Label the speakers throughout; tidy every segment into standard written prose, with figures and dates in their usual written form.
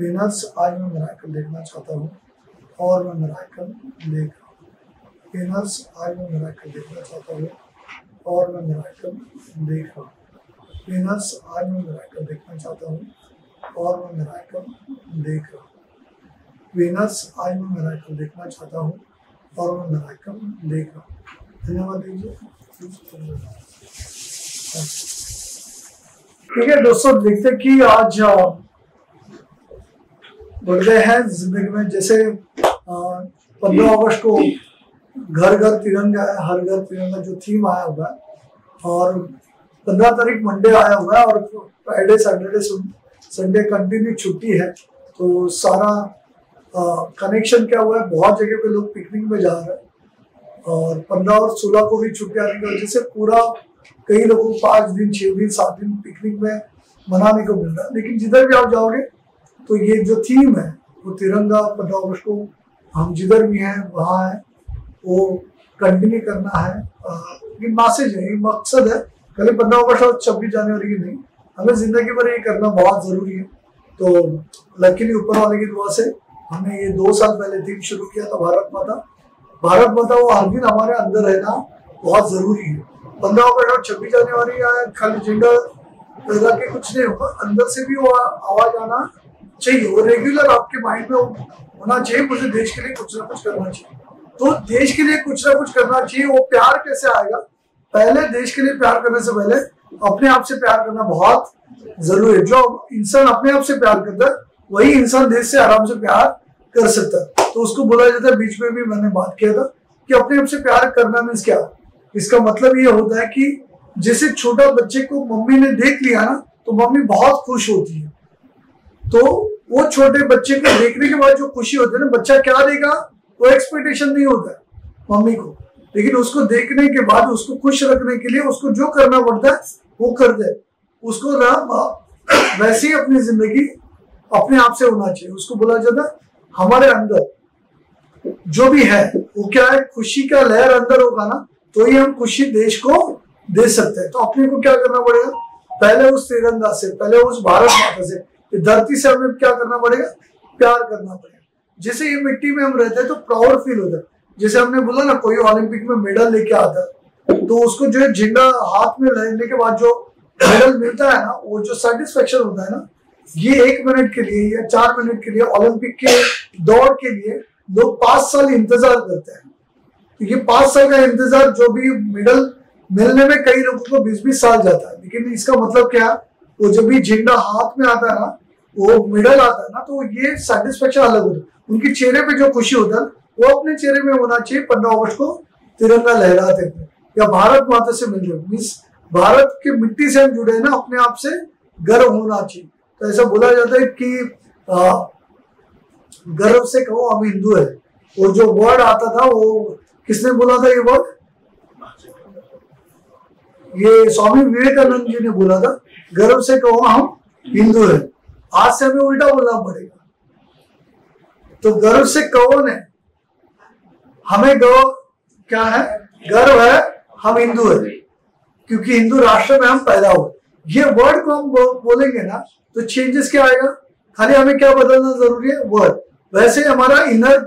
Speaker 1: Winners, आज मैं miracle देखना चाहता हूँ और मैं मिरेकल देख रहा हूँ। विनर्स, आज मैं मिरेकल देखना चाहता हूँ और मैं मिरेकल देख रहा हूँ। विनर्स, आज मैं मिरेकल देखना चाहता हूँ और मैं मिरेकल देख रहा हूँ। विनर्स, आज मैं मिरेकल देखना चाहता हूँ और मैं मिरेकल देख रहा हूँ। धन्यवाद दीजिए। ठीक है दोस्तों, देखते कि आज बर्थडे है जिंदगी में। जैसे 15 अगस्त को घर घर तिरंगा है, हर घर तिरंगा जो थीम आया हुआ है, और 15 तारीख मंडे आया हुआ है और फ्राइडे सैटरडे संडे कंटिन्यू छुट्टी है। तो सारा कनेक्शन क्या हुआ है, बहुत जगह पे लोग पिकनिक में जा रहे हैं और 15 और 16 को भी छुट्टी आने की वजह से पूरा कई लोगों को 5 दिन 6 दिन 7 दिन पिकनिक में मनाने को मिल रहा है। लेकिन जिधर भी आप जाओगे तो ये जो थीम है वो तिरंगा 15 अगस्त को हम जिधर भी हैं वहाँ है वो कंटिन्यू करना है। ये मैसेज है, ये मकसद है। खाली 15 अगस्त और 26 जनवरी की नहीं, हमें जिंदगी भर ये करना बहुत जरूरी है। तो लकीली ऊपर वाले की दुआ से हमने ये 2 साल पहले थीम शुरू किया था भारत माता। भारत माता वो हर दिन हमारे अंदर रहना बहुत जरूरी है। 15 अगस्त और 26 जनवरी खाली झंडा लगा के कुछ नहीं होगा, अंदर से भी वो आवाज आना चाहिए, वो रेगुलर आपके माइंड में होना चाहिए। मुझे देश के लिए कुछ ना कुछ करना चाहिए। तो देश के लिए कुछ ना कुछ करना चाहिए। वो प्यार कैसे आएगा? पहले देश के लिए प्यार करने से पहले अपने आप से प्यार करना बहुत जरूरी है। जो इंसान अपने आप से प्यार करता है वही इंसान देश से आराम से प्यार कर सकता है। तो उसको बोला जाता है, बीच में भी मैंने बात किया था कि अपने आप से प्यार करना मीन्स क्या। इसका मतलब ये होता है कि जैसे छोटा बच्चे को मम्मी ने देख लिया ना तो मम्मी बहुत खुश होती है। तो वो छोटे बच्चे को देखने के बाद जो खुशी होती है ना, बच्चा क्या देगा वो एक्सपेक्टेशन नहीं होता है मम्मी को, लेकिन उसको देखने के बाद उसको खुश रखने के लिए उसको जो करना पड़ता है वो कर दे। उसको ना वैसे ही अपनी जिंदगी अपने आप से होना चाहिए। उसको बोला जाता है हमारे अंदर जो भी है वो क्या है, खुशी का लहर अंदर होगा ना तो ही हम खुशी देश को दे सकते हैं। तो अपने को क्या करना पड़ेगा, पहले उस तिरंगा से, पहले उस भारत माता से, धरती से हमें क्या करना पड़ेगा, प्यार करना पड़ेगा। जैसे ये मिट्टी में हम रहते हैं तो प्राउड फील होता है। जैसे हमने बोला ना, कोई ओलंपिक में मेडल लेके आता है तो उसको जो है झंडा हाथ में लेने के बाद जो मेडल मिलता है ना, वो जो सेटिस्फेक्शन होता है ना, ये 1 मिनट के लिए या 4 मिनट के लिए ओलंपिक के दौड़ के लिए लोग 5 साल इंतजार करते हैं। तो ये 5 साल का इंतजार, जो भी मेडल मिलने में कई लोगों को 20-20 साल जाता है। लेकिन इसका मतलब क्या है, वो जब भी झंडा हाथ में आता है ना, वो मेडल आता है ना, तो ये सेटिस्फेक्शन अलग होता है। उनके चेहरे पे जो खुशी होता है वो अपने चेहरे में होना चाहिए 15 अगस्त को तिरंगा लहराते हुए या भारत माता से मिल रहे, मीन्स भारत की मिट्टी से हम जुड़े हैं ना, अपने आप से गर्व होना चाहिए। तो ऐसा बोला जाता है कि गर्व से कहो हम हिंदू है। वो जो वर्ड आता था वो किसने बोला था, ये वर्ड ये स्वामी विवेकानंद जी ने बोला था, गर्व से कहो हम हिंदू है। आज से हमें उल्टा बोलना पड़ेगा। तो गर्व से कहो ने हमें गर्व क्या है, गर्व है हम हिंदू है, क्योंकि हिंदू राष्ट्र में हम पैदा हुए। ये वर्ड को हम बोलेंगे ना तो चेंजेस क्या आएगा, खाली हमें क्या बदलना जरूरी है, वर्ड। वैसे हमारा इनर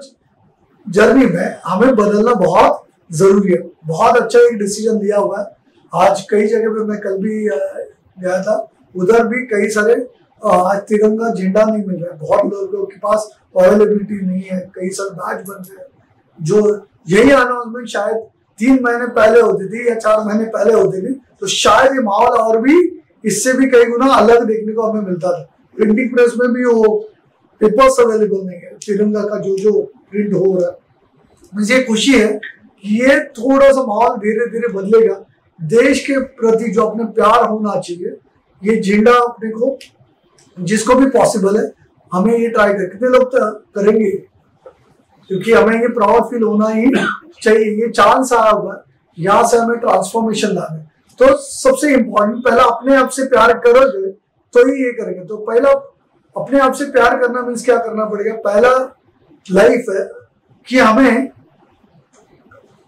Speaker 1: जर्नी में हमें बदलना बहुत जरूरी है। बहुत अच्छा एक डिसीजन लिया हुआ है। आज कई जगह पे, मैं कल भी गया था, उधर भी कई सारे आज तिरंगा झंडा नहीं मिल रहा है। बहुत लोगों के पास अवेलेबिलिटी नहीं है। कई सारे बैच बन रहे हैं। जो यही अनाउंसमेंट शायद 3 महीने पहले होती थी या 4 महीने पहले होती थी तो शायद ये माहौल और भी इससे भी कई गुना अलग देखने को हमें मिलता था। प्रिंटिंग प्रेस में भी वो पेपर्स अवेलेबल नहीं है तिरंगा का जो प्रिंट हो रहा है। मुझे खुशी है कि ये थोड़ा सा माहौल धीरे धीरे बदलेगा। देश के प्रति जो अपने प्यार होना चाहिए, ये झंडा अपने को जिसको भी पॉसिबल है हमें ये ट्राई कर, कितने लोग करेंगे, क्योंकि हमें ये प्राउड फील होना ही चाहिए। ये चांस आया हुआ है, यहाँ से हमें ट्रांसफॉर्मेशन लाना है। तो सबसे इम्पोर्टेंट पहला अपने आप से प्यार करोगे तो ही ये करेंगे। तो पहला अपने आप से प्यार करना मीन्स क्या करना पड़ेगा, पहला लाइफ है कि हमें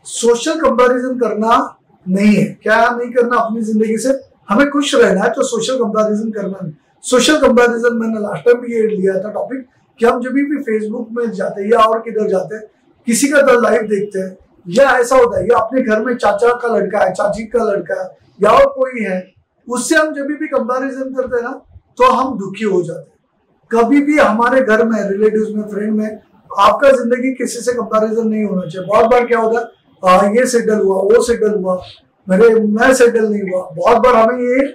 Speaker 1: सोशल कंपैरिजन करना नहीं है। क्या नहीं करना, अपनी जिंदगी से हमें खुश रहना है तो सोशल कंपैरिजन करना नहीं। सोशल कंपैरिजन मैंने लास्ट टाइम भी ये लिया था टॉपिक कि हम जब भी फेसबुक में जाते हैं या और किधर जाते हैं, किसी का तो लाइव देखते हैं, या ऐसा होता है या अपने घर में चाचा का लड़का है, चाची का लड़का है या और कोई है, उससे हम जब भी कंपैरिजन करते हैं ना तो हम दुखी हो जाते हैं। कभी भी हमारे घर में, रिलेटिव्स में, फ्रेंड में आपका जिंदगी किसी से कंपैरिजन नहीं होना चाहिए। बहुत बार क्या होता है, ये सेटल हुआ, वो सेटल हुआ, मैं सेटल नहीं हुआ। बहुत बार हमें ये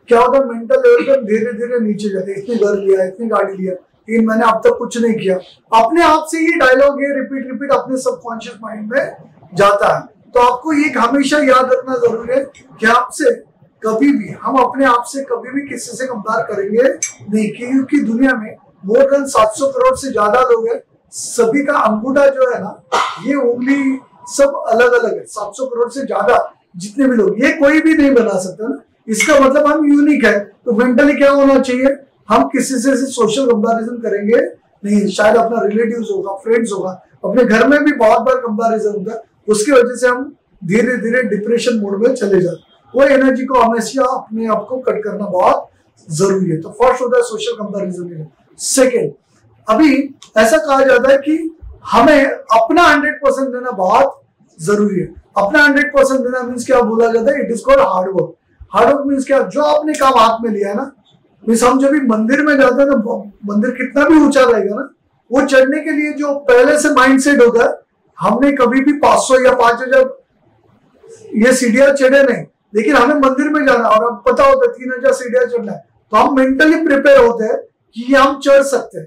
Speaker 1: क्या होता है, मेंटल लेवल पर धीरे धीरे नीचे जाते, इतनी घर लिया, इतनी गाड़ी लिया, लेकिन मैंने अब तक कुछ नहीं किया। अपने आप से ये डायलॉग ये रिपीट अपने सबकॉन्शियस माइंड में जाता है। तो आपको ये हमेशा याद रखना जरूरी है कि आपसे कभी भी, हम अपने आप से कभी भी किसी से कंपेयर करेंगे नहीं, क्योंकि दुनिया में मोर देन 700 करोड़ से ज्यादा लोग हैं। सभी का अंगूठा जो है ना, ये उंगली सब अलग अलग है। 700 करोड़ से ज्यादा जितने भी लोग, ये कोई भी नहीं बना सकता ना। इसका मतलब हम यूनिक है। तो मेंटली क्या होना चाहिए, हम किसी से सोशल कंपैरिजन करेंगे नहीं। शायद अपना रिलेटिव्स होगा, फ्रेंड्स होगा, अपने घर में भी बहुत बार कंपैरिजन होता है। उसकी वजह से हम धीरे धीरे डिप्रेशन मोड में चले जाते हैं। वो एनर्जी को हमेशा अपने आप को कट करना बहुत जरूरी है। तो फर्स्ट होता है सोशल कंपैरिजन। सेकेंड, अभी ऐसा कहा जाता है कि हमें अपना 100% देना बहुत जरूरी है। अपना 100% देना मीन्स क्या बोला जाता है, it is called hard work. Hard work means क्या, जो आपने काम हाथ में लिया है ना, मीन्स हम जब भी मंदिर में जाते हैं ना, मंदिर कितना भी ऊंचा रहेगा ना, वो चढ़ने के लिए जो पहले से माइंड सेट होता है, हमने कभी भी 500 या 5000 ये सीढ़ियां चढ़े नहीं, लेकिन हमें मंदिर में जाना और अब पता होता है 3000 सीढ़ियां चढ़ना है, तो हम मेंटली प्रिपेयर होते हैं कि हम चढ़ सकते हैं।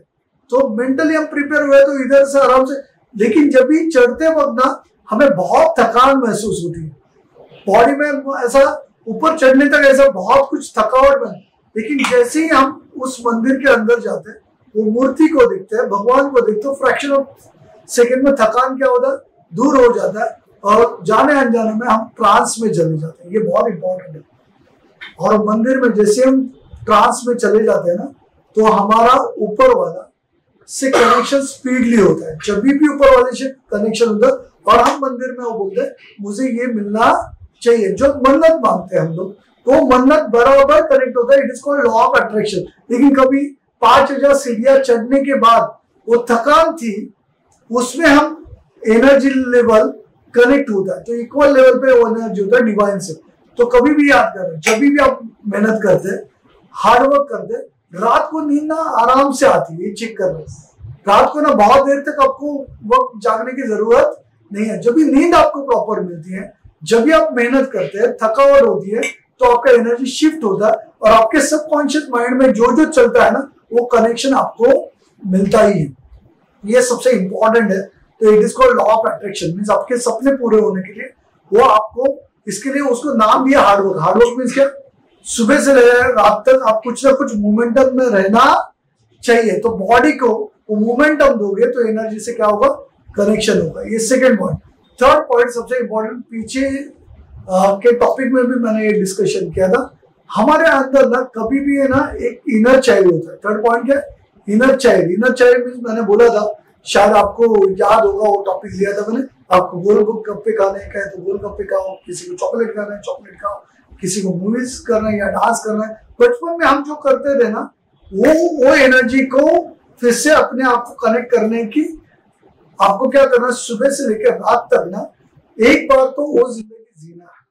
Speaker 1: तो मेंटली हम प्रिपेयर हुए तो इधर से आराम से। लेकिन जब भी चढ़ते वक्त ना हमें बहुत थकान महसूस होती है, बॉडी में ऐसा ऊपर चढ़ने तक ऐसा बहुत कुछ थकावट में। लेकिन जैसे ही हम उस मंदिर के अंदर जाते हैं, वो मूर्ति को देखते हैं, भगवान को देखते हैं, फ्रैक्शन ऑफ सेकेंड में थकान क्या होता है, दूर हो जाता है और जाने अनजाने में हम ट्रांस में चले जाते हैं। ये बहुत इंपॉर्टेंट है। और मंदिर में जैसे हम ट्रांस में चले जाते हैं ना, तो हमारा ऊपर वाला से कनेक्शन स्पीडली होता है। जब भी ऊपर वाले से कनेक्शन होता है और हम मंदिर में वो बोलते हैं मुझे ये मिलना चाहिए, जो मन्नत मांगते हैं हम लोग, तो मन्नत बराबर कनेक्ट होता है। It is called law of attraction. लेकिन कभी 5000 सीढ़ियां चढ़ने के बाद वो थकान थी, उसमें हम एनर्जी लेवल कनेक्ट होता है, तो इक्वल लेवल पे वो एनर्जी होता है डिवाइन से। तो कभी भी याद करें, जब भी आप मेहनत करते, हार्डवर्क करते, रात को नींद ना आराम से आती है। ये चेक कर रहे हैं, रात को ना बहुत देर तक आपको वक्त जागने की जरूरत नहीं है। जब भी नींद आपको प्रॉपर मिलती है, जब भी आप मेहनत करते हैं, थकावट होती है, तो आपका एनर्जी शिफ्ट होता है और आपके सबकॉन्शियस माइंड में जो जो चलता है ना, वो कनेक्शन आपको मिलता ही है। ये सबसे इंपॉर्टेंट है। तो it is called law of attraction. Means आपके सपने पूरे होने के लिए वो आपको, इसके लिए उसको नाम दिया हार्डवर्क। हार्डवर्क मींस क्या, सुबह से लेकर रात तक आप कुछ ना कुछ मोमेंटम में रहना चाहिए। तो बॉडी को वो मोमेंटम दोगे तो एनर्जी से क्या होगा, कनेक्शन होगा। ये सेकेंड पॉइंट। थर्ड पॉइंट सबसे इंपॉर्टेंट, पीछे के टॉपिक में भी मैंने ये डिस्कशन किया था। हमारे अंदर ना कभी भी है ना एक इनर चाइल्ड होता है। थर्ड पॉइंट क्या, inner child. Inner child means मैंने बोला था, शायद आपको याद होगा, वो टॉपिक लिया था मैंने। आपको गोलगप्पे खाने का है तो गोलगप्पे खाओ, किसी को चॉकलेट खाना है चॉकलेट खाओ, किसी को मूवीज करना है या डांस करना है। बचपन में हम जो करते थे ना, वो एनर्जी को फिर से अपने आप को कनेक्ट करने की आपको क्या करना है, सुबह से लेकर रात तक ना एक बार तो वो जिंदगी जीना है।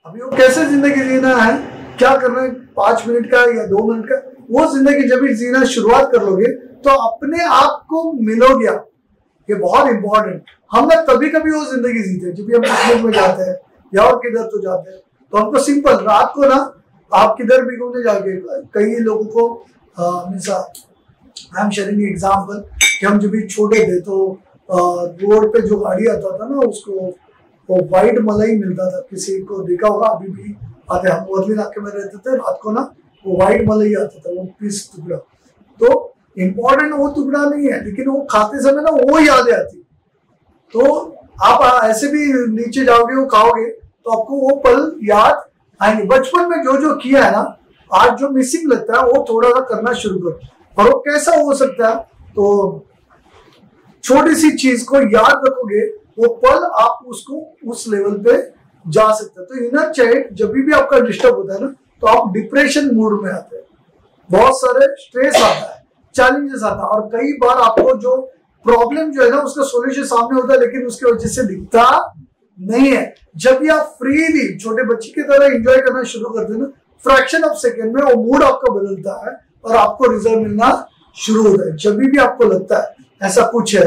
Speaker 1: अभी वो कैसे जिंदगी जीना है, क्या करना है, 5 मिनट का या 2 मिनट का, वो जिंदगी जब भी जीना शुरुआत कर लोगे तो अपने आप को मिलोगे आप। ये बहुत इंपॉर्टेंट। हम ना कभी कभी वो जिंदगी जीते हैं, जब भी हम पिकनिक में जाते हैं या और किधर तो जाते हैं, तो हमको सिंपल रात को ना आप किधर भी घूमने जाके, कई लोगों को आई एम शेयरिंग एग्जाम्पल कि हम जब भी छोटे थे तो रोड पे जो गाड़ी आता था ना, उसको वो व्हाइट मलाई मिलता था। किसी को देखा होगा, अभी भी आते, हम वर्ली इलाके में रहते थे, रात को ना वो व्हाइट मलाई आता था, वो पीस टुकड़ा। तो इम्पोर्टेंट वो टुकड़ा नहीं है, लेकिन वो खाते समय ना वो यादें आती। तो आप ऐसे भी नीचे जाओगे, वो खाओगे तो आपको वो पल याद आएंगे। बचपन में जो जो किया है ना, आज जो मिसिंग लगता है वो थोड़ा सा करना शुरू करो। और वो कैसा हो सकता है, तो छोटी सी चीज को याद रखोगे, वो पल आप उसको उस लेवल पे जा सकते हैं। तो इनर चाइल्ड जब भी आपका डिस्टर्ब होता है ना, तो आप डिप्रेशन मूड में आते हैं। बहुत सारे स्ट्रेस आता है, चैलेंजेस आता है, और कई बार आपको जो प्रॉब्लम जो है ना उसका सॉल्यूशन सामने होता है लेकिन उसकी वजह से दिखता नहीं है। जब भी आप फ्रीली छोटे बच्चे की तरह एंजॉय करना शुरू करते हैं ना, फ्रैक्शन ऑफ सेकेंड में वो मूड आपका बदलता है और आपको रिजल्ट मिलना शुरू होता है। जब भी आपको लगता है ऐसा कुछ है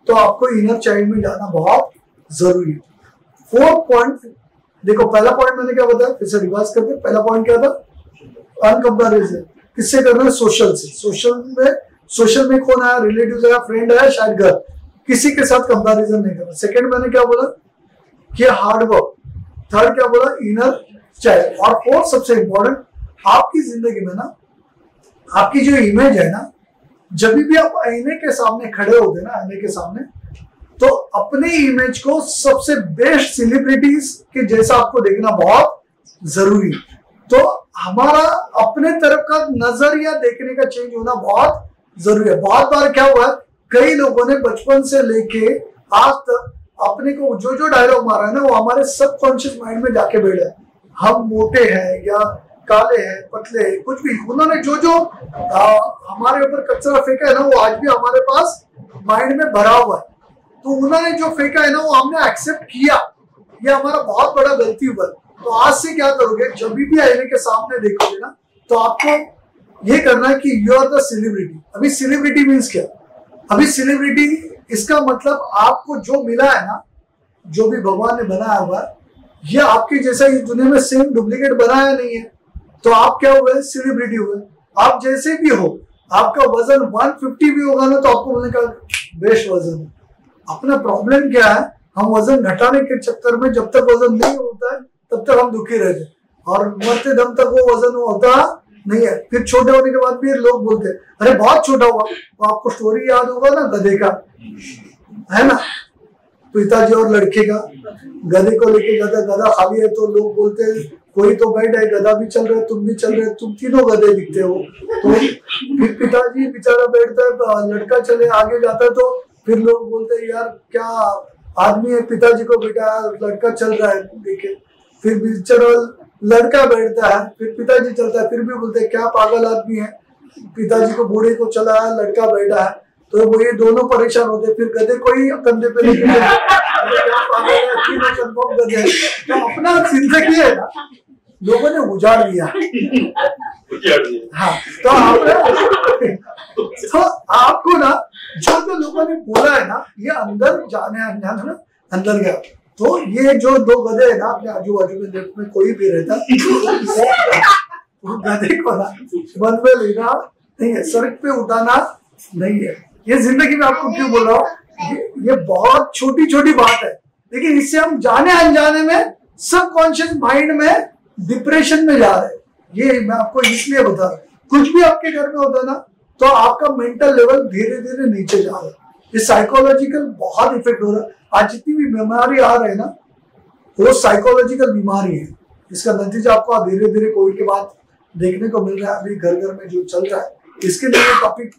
Speaker 1: तो आपको इनर चाइल्ड में जाना बहुत जरूरी है। 4 पॉइंट देखो, पहला पॉइंट मैंने क्या बताया, फिर से रिवाइज करते हैं। पहला पॉइंट क्या था, अनकंपैरिजन। किससे करना है, सोशल से। सोशल में कौन आया, रिलेटिव आया, फ्रेंड आया, शायद घर, किसी के साथ कंपैरिजन नहीं करना। सेकंड मैंने क्या बोला कि हार्ड वर्क। थर्ड क्या बोला, इनर चाइल्ड। और फोर्थ सबसे इंपॉर्टेंट, आपकी जिंदगी में ना आपकी जो इमेज है ना, जब भी आप आईने के सामने खड़े होते हैं ना, आईने के सामने, तो अपने इमेज को सबसे बेस्ट सेलिब्रिटीज के जैसा आपको देखना बहुत जरूरी है। तो हमारा अपने तरफ का नजरिया देखने का चेंज होना बहुत जरूरी है। बहुत बार क्या हुआ है, कई लोगों ने बचपन से लेके आज तक अपने को जो जो डायलॉग मारा है ना, वो हमारे सबकॉन्शियस माइंड में जाके बैठा है। हम मोटे हैं या काले हैं, पतले हैं, कुछ भी, उन्होंने जो जो हमारे ऊपर कचरा फेंका है ना, वो आज भी हमारे पास माइंड में भरा हुआ है। तो उन्होंने जो फेंका है ना, वो हमने एक्सेप्ट किया, ये हमारा बहुत बड़ा गलती हुआ। तो आज से क्या करोगे, जब भी आईने के सामने देखोगे ना, तो आपको ये करना है कि यू आर द सेलिब्रिटी। अभी सेलिब्रिटी मीन्स क्या, अभी सेलिब्रिटी इसका मतलब आपको जो मिला है ना, जो भी भगवान ने बनाया हुआ है, ये आपके जैसा इस दुनिया में सेम डुप्लीकेट बनाया नहीं है। तो आप क्या हुए, सेलिब्रिटी हुए। आप जैसे भी हो, आपका वजन 150 भी होगा ना, तो आपको बोलने का बेस्ट वजन है। अपना प्रॉब्लम क्या है, हम वजन घटाने के चक्कर में जब तक वजन नहीं होता है तब तक हम दुखी रहते, और मरते दम तक वो वजन होता नहीं है। फिर छोटे होने के बाद भी लोग बोलते हैं अरे बहुत छोटा हुआ। तो आपको स्टोरी याद होगा ना गधे का, है ना, पिताजी और लड़के का। गधे को लेके गधा खाली है तो लोग बोलते हैं कोई तो बैठ है, गधा भी चल रहा है, तुम भी चल रहे, तुम तीनों गधे दिखते हो। तो फिर पिताजी बेचारा बैठता है, लड़का चले आगे जाता है, तो फिर लोग बोलते हैं यार क्या आदमी है, पिताजी को बिठाया, लड़का चल रहा है देखे। फिर बेचारा लड़का बैठता है, फिर पिताजी चलता है, फिर भी बोलते हैं क्या पागल आदमी है, पिताजी को बूढ़े को चलाया, लड़का बैठा है। तो वो ये दोनों परेशान होते, फिर गधे को ही कंधे पे लेके क्या पागल है, तीनों कंफर्म गधे हैं। तो अपना जिंदगी है ना, लोगों ने उजाड़ दिया। हाँ, तो आपको ना जो जो लोगों ने बोला है ना, ये अंदर जाने अनजाने में अंदर गया। तो ये जो दो गधे है ना, अपने आजू बाजू में लेफ्ट में कोई भी रहता, वो गधे को ना बंद में लेना नहीं है, सड़क पे उठाना नहीं है। ये जिंदगी में आपको क्यों बोल रहा हूँ, ये बहुत छोटी छोटी बात है, लेकिन इससे हम जाने अनजाने में सबकॉन्शियस माइंड में डिप्रेशन में जा रहे हैं। ये मैं आपको इसलिए बता रहा हूँ, कुछ भी आपके घर में होता है ना, तो आपका मेंटल लेवल धीरे धीरे नीचे जा रहा है। ये साइकोलॉजिकल बहुत इफेक्ट हो रहा है। आज जितनी भी बीमारी आ रही है ना, वो साइकोलॉजिकल बीमारी है। इसका नतीजा आपको धीरे धीरे कोविड के बाद देखने को मिल रहा है। अभी घर घर में जो चल रहा है, इसके लिए टॉपिक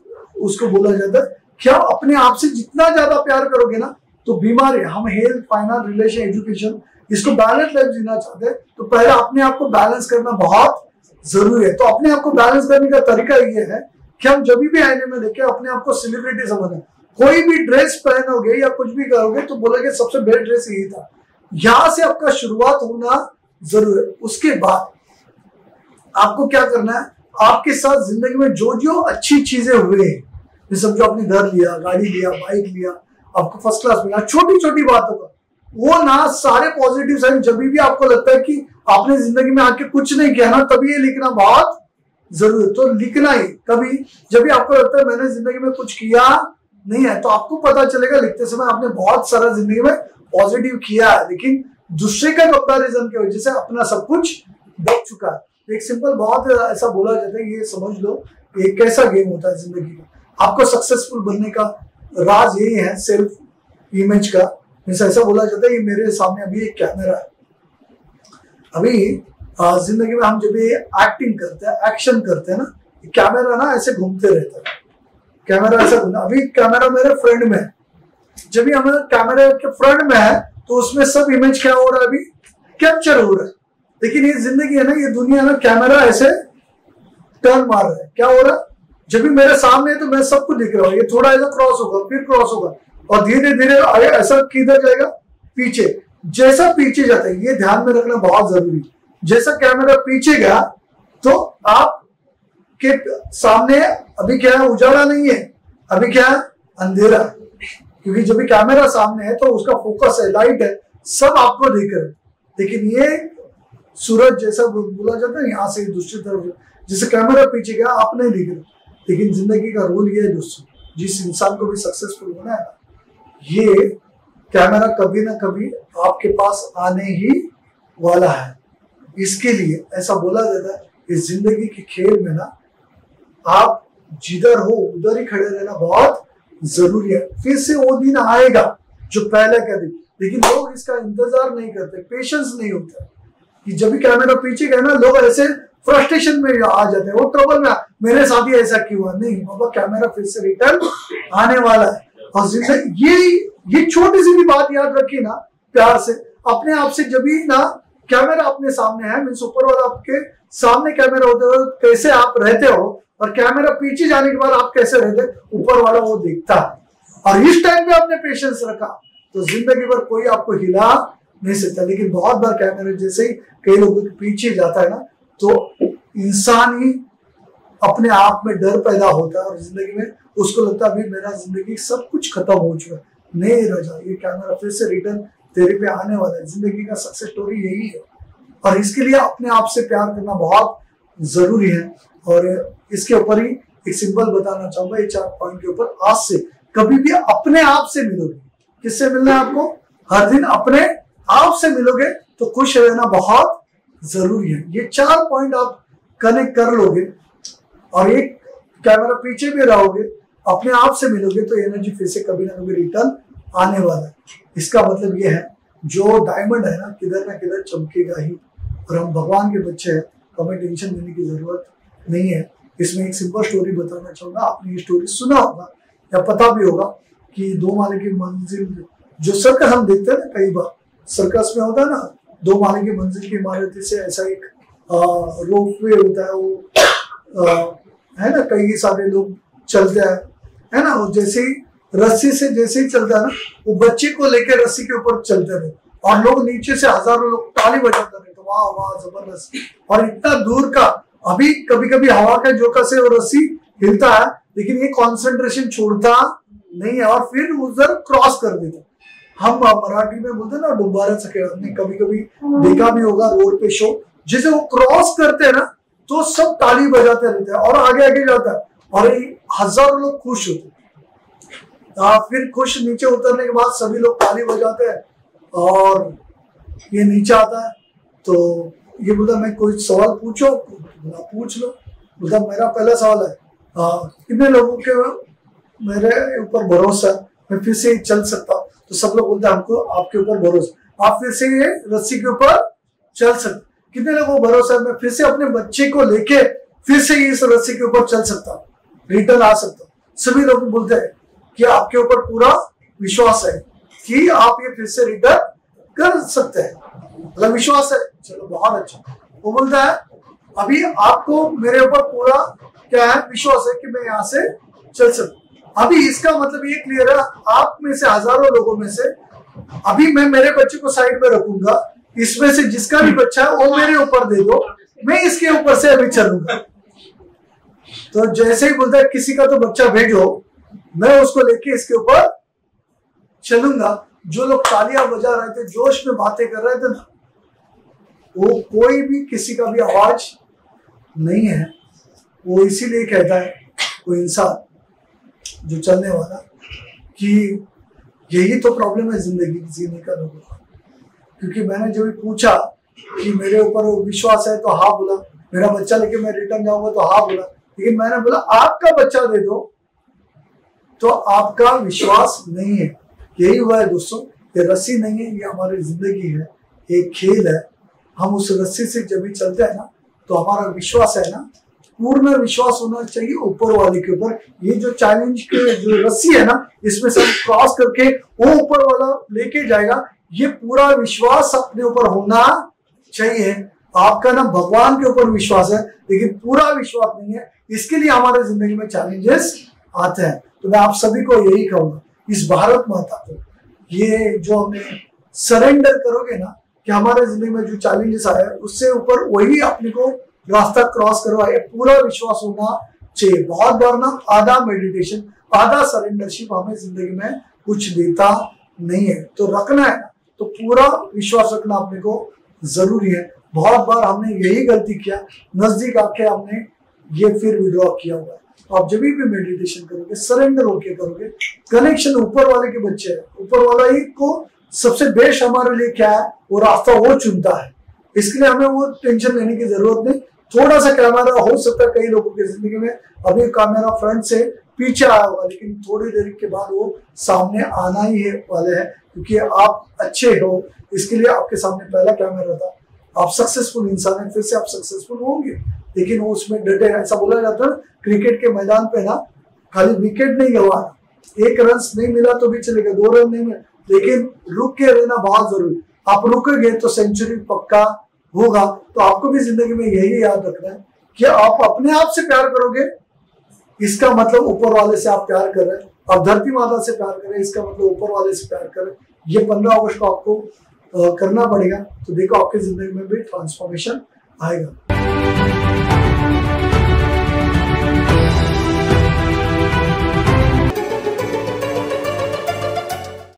Speaker 1: उसको बोला जाता है कि आप अपने आप से जितना ज्यादा प्यार करोगे ना, तो बीमारी, हम हेल्थ, फाइनेंस, रिलेशन, एजुकेशन, इसको बैलेंस लाइफ जीना चाहते हैं, तो पहले अपने आप को बैलेंस करना बहुत जरूरी है। तो अपने आप को बैलेंस करने का तरीका ये है कि हम जब भी आईने में देखें, अपने आप को सेलिब्रिटी समझें। कोई भी ड्रेस पहनोगे या कुछ भी करोगे तो बोलोगे सबसे बेस्ट ड्रेस यही था। यहां से आपका शुरुआत होना जरूर है। उसके बाद आपको क्या करना है, आपके साथ जिंदगी में जो जो अच्छी चीजें हुए हैं, समझो आपने घर लिया, गाड़ी लिया, बाइक लिया, आपको फर्स्ट क्लास मिला, छोटी छोटी बातों का वो ना सारे पॉजिटिव साइन। जब भी आपको लगता है कि आपने जिंदगी में आके कुछ नहीं किया ना, तभी ये लिखना बहुत जरूरी है। तो लिखना ही कभी, जब भी आपको लगता है मैंने जिंदगी में कुछ किया नहीं है, तो आपको पता चलेगा लिखते समय आपने बहुत सारा जिंदगी में पॉजिटिव किया है, लेकिन दूसरे का कंपैरिजन की वजह से अपना सब कुछ दब चुका है। एक सिंपल बहुत ऐसा बोला जाता है, ये समझ लो एक कैसा गेम होता है जिंदगी का। आपको सक्सेसफुल बनने का राज यही है, सेल्फ इमेज का। ऐसा बोला जाता है, ये मेरे सामने अभी एक कैमरा है। अभी जिंदगी में हम जब ये एक्टिंग करते हैं, एक्शन करते हैं ना, कैमरा ना ऐसे घूमते रहता है, कैमरा ऐसा घूमता। अभी कैमरा मेरे फ्रंट में है, जब भी हमारे कैमरा के फ्रंट में है तो उसमें सब इमेज क्या हो रहा है, अभी कैप्चर हो रहा है। लेकिन ये जिंदगी है ना, ये दुनिया ना, कैमरा ऐसे टर्न मार रहा है। क्या हो रहा है, जब भी मेरे सामने है तो मैं सबको दिख रहा हूँ, ये थोड़ा ऐसा क्रॉस होगा, फिर क्रॉस होगा, और धीरे धीरे ऐसा किधर जाएगा, पीछे। जैसा पीछे जाता है, ये ध्यान में रखना बहुत जरूरी है, जैसा कैमरा पीछे गया तो आप के सामने अभी क्या है, उजाला नहीं है, अभी क्या है, अंधेरा। क्योंकि जब भी कैमरा सामने है तो उसका फोकस है, लाइट है, सब आपको दिख रहा है। लेकिन ये सूरज जैसा बोला जाता है, यहाँ से दूसरी तरफ, जैसे कैमरा पीछे गया आप नहीं दिख रहे। लेकिन जिंदगी का रूल ये है दोस्तों, जिस इंसान को भी सक्सेसफुल होना है ना, ये कैमरा कभी ना कभी आपके पास आने ही वाला है। इसके लिए ऐसा बोला जाता है, इस जिंदगी के खेल में ना आप जिधर हो उधर ही खड़े रहना बहुत जरूरी है। फिर से वो दिन आएगा जो पहले का दिन, लेकिन लोग इसका इंतजार नहीं करते, पेशेंस नहीं होता। कि जब भी कैमरा पीछे गए ना, लोग ऐसे फ्रस्ट्रेशन में आ जाते हैं, वो ट्रबल में, मेरे साथ ही ऐसा क्यों हुआ। नहीं बाबा, कैमरा फिर से रिटर्न आने वाला है। और ये छोटी सी भी बात याद रखिए ना, प्यार से अपने आप से, जब भी ना कैमरा अपने सामने है, मीन्स ऊपर वाला आपके सामने कैमरा होते हो, कैसे आप रहते हो, और कैमरा पीछे जाने के बाद आप कैसे रहते, ऊपर वाला वो देखता है। और इस टाइम पे आपने पेशेंस रखा तो जिंदगी भर कोई आपको हिला नहीं सकता। लेकिन बहुत बार कैमरा जैसे ही कई लोगों के पीछे जाता है ना, तो इंसान ही अपने आप में डर पैदा होता है, और जिंदगी में उसको लगता है अभी मेरा जिंदगी सब कुछ खत्म हो चुका है। नहीं रजा, ये कैमरा फिर से रिटर्न तेरे पे आने वाला है। जिंदगी का सक्सेस स्टोरी यही है, और इसके लिए अपने आप से प्यार करना बहुत जरूरी है। और इसके ऊपर ही एक सिंबल बताना चाहूंगा, ये 4 पॉइंट के ऊपर। आज से कभी भी अपने आप से मिलोगे, किससे मिलना है आपको, हर दिन अपने आप से मिलोगे तो खुश रहना बहुत जरूरी है। ये 4 पॉइंट आप कनेक्ट कर लोगे, और एक कैमरा पीछे भी रहोगे, अपने आप से मिलोगे, तो एनर्जी फिर से कभी ना कभी रिटर्न आने वाला है। इसका मतलब ये है, जो डायमंड है ना किधर चमकेगा ही। और हम भगवान के बच्चे हैं, तो हमें टेंशन लेने की जरूरत नहीं है। इसमें एक सिंपल स्टोरी बताना चाहूंगा, आपने ये स्टोरी सुना होगा या पता भी होगा कि 2 माले की मंजिल, जो सर्कस हम देखते हैं ना, कई बार सर्कस में होता है ना, 2 माले की मंजिल की इमारत से ऐसा एक रोपवे होता है, वो है ना, कई सारे लोग चलते हैं, है ना, वो जैसे ही रस्सी से जैसे ही चलता है ना, वो बच्चे को लेकर रस्सी के ऊपर चलते रहे, और लोग नीचे से हजारों लोग ताली बजाते रहे, तो वाह वाह जबरदस्त। और इतना दूर का, अभी कभी कभी हवा के झोंका से वो रस्सी हिलता है, लेकिन ये कॉन्सेंट्रेशन छोड़ता नहीं है, और फिर उधर क्रॉस कर देता। हम मराठी में बोलते हैं ना, डुब्बारा सके, हमने कभी कभी देखा भी होगा रोड पे शो, जिसे वो क्रॉस करते हैं ना, तो सब ताली बजाते रहते हैं, और आगे आगे जाता है, और हजारों लोग खुश होते हैं। फिर खुश नीचे उतरने के बाद सभी लोग ताली बजाते हैं, और ये नीचे आता है, तो ये बोलता मैं कोई सवाल पूछो, बोला पूछ लो। बोलता मेरा पहला सवाल है, कितने लोगों के मेरे ऊपर भरोसा है, मैं फिर से चल सकता हूँ। तो सब लोग बोलते हैं हमको आपके ऊपर भरोसा, आप फिर से ये रस्सी के ऊपर चल सकते। कितने लोगों को भरोसा है, मैं फिर से अपने बच्चे को लेके फिर से इस रस्सी के ऊपर चल सकता हूँ, रिटर्न आ सकता हूँ। सभी लोग बोलते हैं कि आपके ऊपर पूरा विश्वास है कि आप ये फिर से रिटर्न कर सकते हैं, मतलब विश्वास है। चलो बहुत अच्छा। वो बोलता है अभी आपको मेरे ऊपर पूरा क्या है, विश्वास है कि मैं यहाँ से चल सकता। अभी इसका मतलब ये क्लियर है, आप में से हजारों लोगों में से अभी मैं मेरे बच्चे को साइड में रखूंगा, इसमें से जिसका भी बच्चा है वो मेरे ऊपर दे दो, मैं इसके ऊपर से अभी चलूंगा। तो जैसे ही बोलता है किसी का तो बच्चा भेजो, मैं उसको लेके इसके ऊपर चलूंगा। जो लोग तालियां बजा रहे थे, जोश में बातें कर रहे थे ना, वो कोई भी किसी का भी आवाज नहीं है। वो इसीलिए कहता है वो इंसान जो चलने वाला, कि यही तो प्रॉब्लम है जिंदगी जीने का लोगों का। क्योंकि मैंने जब पूछा कि मेरे ऊपर विश्वास है तो हाँ बोला, मेरा बच्चा लेके मैं रिटर्न जाऊंगा तो हाँ बोला, लेकिन मैंने बोला आपका बच्चा दे दो तो आपका विश्वास नहीं है। यही हुआ है दोस्तों, ये रस्सी नहीं है, ये हमारी जिंदगी है, एक खेल है। हम उस रस्सी से जब भी चलते हैं ना, तो हमारा विश्वास है ना, पूर्ण विश्वास होना चाहिए ऊपर वाले के ऊपर। ये जो चैलेंज के जो रस्सी है ना, इसमें से क्रॉस करके वो ऊपर वाला लेके जाएगा, ये पूरा विश्वास अपने ऊपर होना चाहिए। आपका ना भगवान के ऊपर विश्वास है लेकिन पूरा विश्वास नहीं है, इसके लिए हमारे जिंदगी में चैलेंजेस आते हैं। तो मैं आप सभी को यही कहूंगा, इस भारत माता को ये जो हमें सरेंडर करोगे ना कि हमारे जिंदगी में जो चैलेंजेस आए उससे ऊपर वही अपने को रास्ता क्रॉस करवाए, पूरा विश्वास होना चाहिए। बहुत बार ना आधा मेडिटेशन, आधा सरेंडरशिप हमें जिंदगी में कुछ देता नहीं है, तो रखना है तो पूरा विश्वास रखना अपने को जरूरी है। बहुत बार हमने यही गलती किया, नजदीक आके हमने ये फिर विड्रॉ किया हुआ है। तो आप जब भी मेडिटेशन करोगे, सरेंडर होके करोगे, कनेक्शन ऊपर वाले के बच्चे हैं, ऊपर वाला ही को सबसे बेस्ट हमारे लिए क्या है वो रास्ता वो चुनता है, इसके लिए हमें वो टेंशन लेने की जरूरत नहीं। थोड़ा सा कैमरा हो सकता है कई लोगों की जिंदगी में अभी कैमरा फ्रंट से पीछे आया होगा, लेकिन थोड़ी देर के बाद वो सामने आना ही है वाले हैं, क्योंकि आप अच्छे हो इसके लिए आपके सामने पहला कैमरा था। आप सक्सेसफुल इंसान हैं, फिर से आप सक्सेसफुल होंगे, लेकिन वो उसमें डटे। ऐसा बोला जाता है क्रिकेट के मैदान पे ना खाली विकेट नहीं गवाना, एक रन नहीं मिला तो भी चलेगा, 2 रन नहीं मिला, लेकिन रुक के रहना बहुत जरूरी। आप रुकोगे तो सेंचुरी पक्का होगा। तो आपको भी जिंदगी में यही याद रखना है कि आप अपने आप से प्यार करोगे, इसका मतलब ऊपर वाले से आप प्यार कर रहे हैं। आप धरती माता से प्यार कर रहे हैं, इसका मतलब ऊपर वाले से प्यार कर रहे हैं। ये 15 अगस्त को आपको करना पड़ेगा, तो देखो आपकी जिंदगी में भी ट्रांसफॉर्मेशन आएगा।